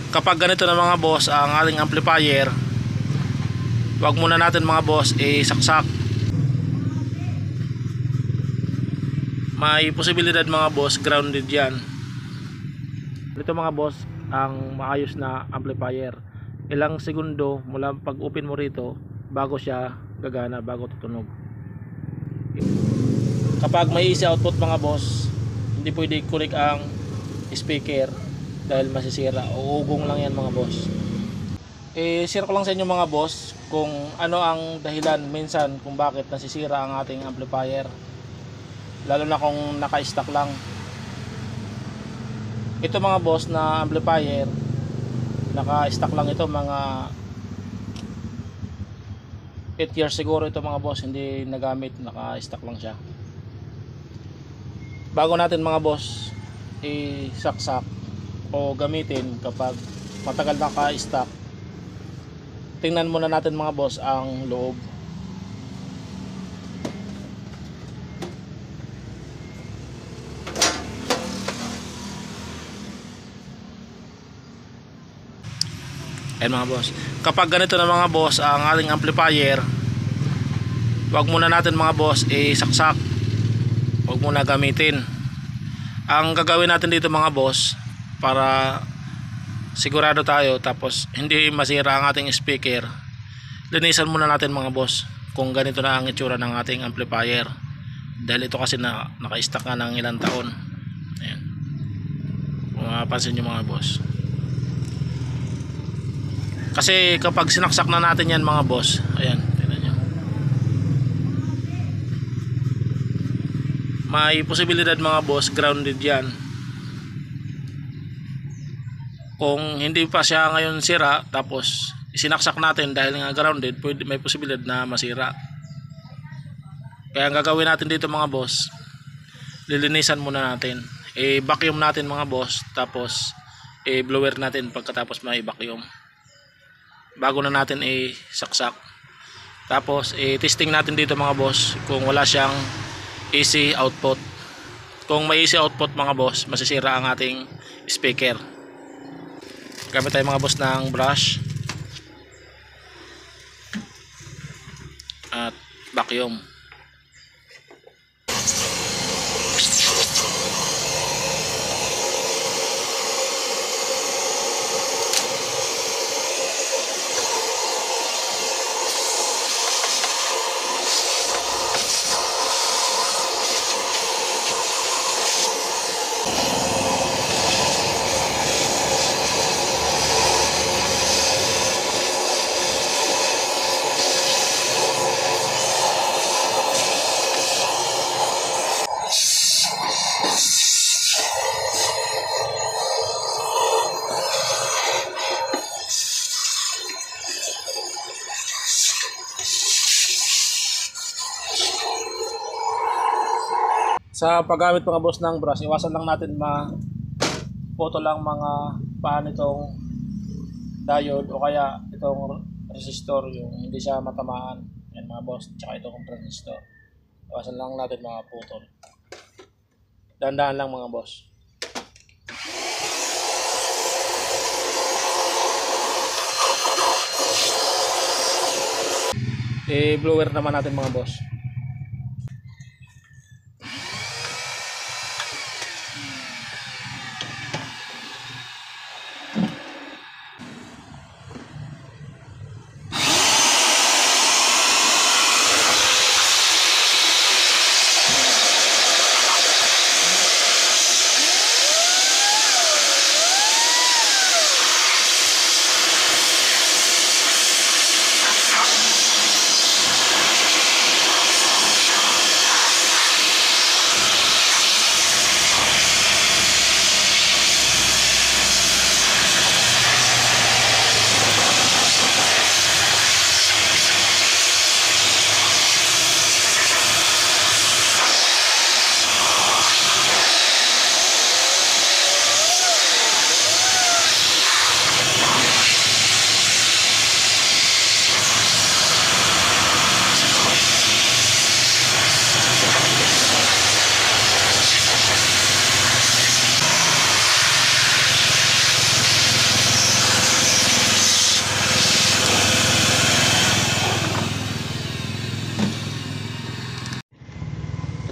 Kapag ganito na mga boss ang ating amplifier, wag muna natin mga boss saksak. May posibilidad mga boss grounded yan. Ito mga boss ang maayos na amplifier. Ilang segundo mula pag open mo rito bago siya gagana, bago tutunog. Kapag may easy output mga boss, hindi pwede connect ang speaker dahil masisira. Uugong lang yan mga boss. Share ko lang sa inyo mga boss kung ano ang dahilan minsan kung bakit nasisira ang ating amplifier, lalo na kung naka-stock lang. Ito mga boss na amplifier, naka-stock lang ito, mga 8 years siguro ito mga boss, hindi nagamit, naka-stock lang siya. Bago natin mga boss isaksak o gamitin, kapag matagal naka-stock, tingnan muna natin mga boss ang loob. Ayan mga boss, kapag ganito na mga boss ang ating amplifier, wag muna natin mga boss saksak, wag muna gamitin. Ang gagawin natin dito mga boss, para sigurado tayo tapos hindi masira ang ating speaker, linisan muna natin mga boss kung ganito na ang itsura ng ating amplifier, dahil ito kasi naka-stock nga ng ilang taon. Ayan, kung mapapansin nyo mga boss, kasi kapag sinaksak na natin yan mga boss, ayan, tingnan nyo, may posibilidad mga boss grounded yan. Kung hindi pa siya ngayon sira tapos isinaksak natin dahil nga grounded, may posibilidad na masira. Kaya ang gagawin natin dito mga boss, lilinisan muna natin, vacuum natin mga boss, tapos blower natin pagkatapos may vacuum, bago na natin saksak. Tapos testing natin dito mga boss kung wala siyang AC output. Kung may AC output mga boss, masisira ang ating speaker. Gamit tayo mga boss ng brush at vacuum. Sa paggamit mga boss ng brush, iwasan lang natin putol lang mga paan itong diode o kaya itong resistor, yung hindi siya matamaan. Yan mga boss, tsaka itong transistor, iwasan lang natin mga putol. Dahan-dahan lang mga boss. Blower naman natin mga boss.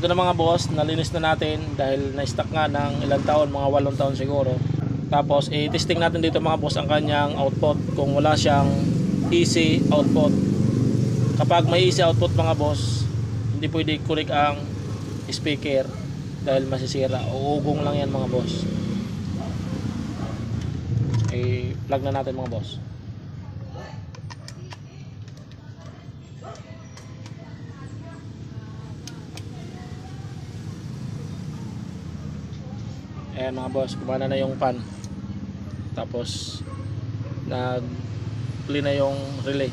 Ito na mga boss, nalinis na natin dahil na-stock nga ng ilang taon, mga 8 taon siguro. Tapos i-testing natin dito mga boss ang kanyang output kung wala siyang easy output. Kapag may easy output mga boss, hindi pwede connect ang speaker dahil masisira. Uugong lang yan mga boss. I-plug na natin mga boss. Ayan mga boss, kumana na yung fan. Tapos nag-play na yung relay.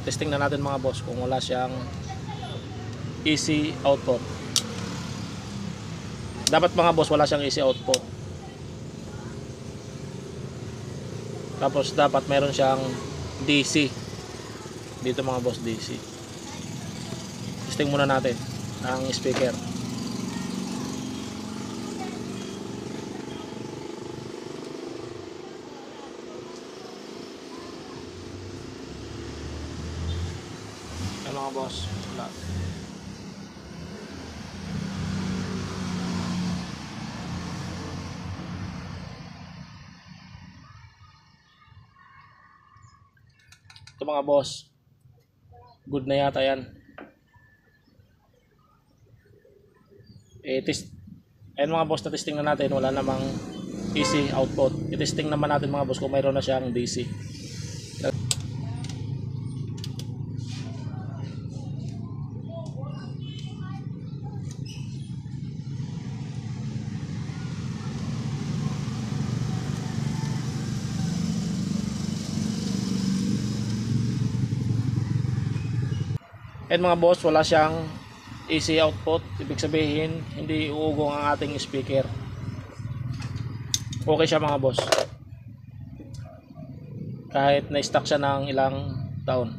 Testing na natin mga boss kung wala siyang easy output. Dapat mga boss wala siyang easy output. Tapos dapat meron siyang DC. Dito mga boss, DC. Testing muna natin ang speaker. Ayan mga boss, wala. Ito mga boss, good na yata yan. Ayan mga boss, na-testing na natin, wala namang easy output. I-testing naman natin mga boss kung mayroon na siyang DC. And mga boss, wala siyang easy output. Ibig sabihin, hindi uugong ang ating speaker. Okay siya mga boss. Kahit na-stock siya ng ilang taon.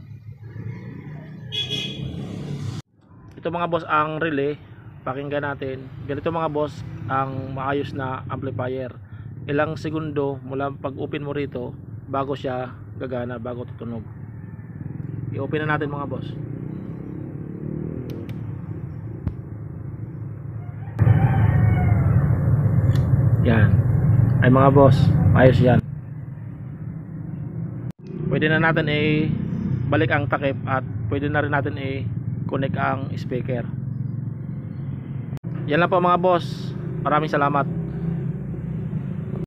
Ito mga boss ang relay. Pakinggan natin. Ganito mga boss ang maayos na amplifier. Ilang segundo mula pag open mo rito bago siya gagana, bago tutunog. I-open na natin mga boss. Yan. Ay mga boss, ayos yan. Pwede na natin balik ang takip at pwede na rin natin connect ang speaker. Yan lang po mga boss. Maraming salamat.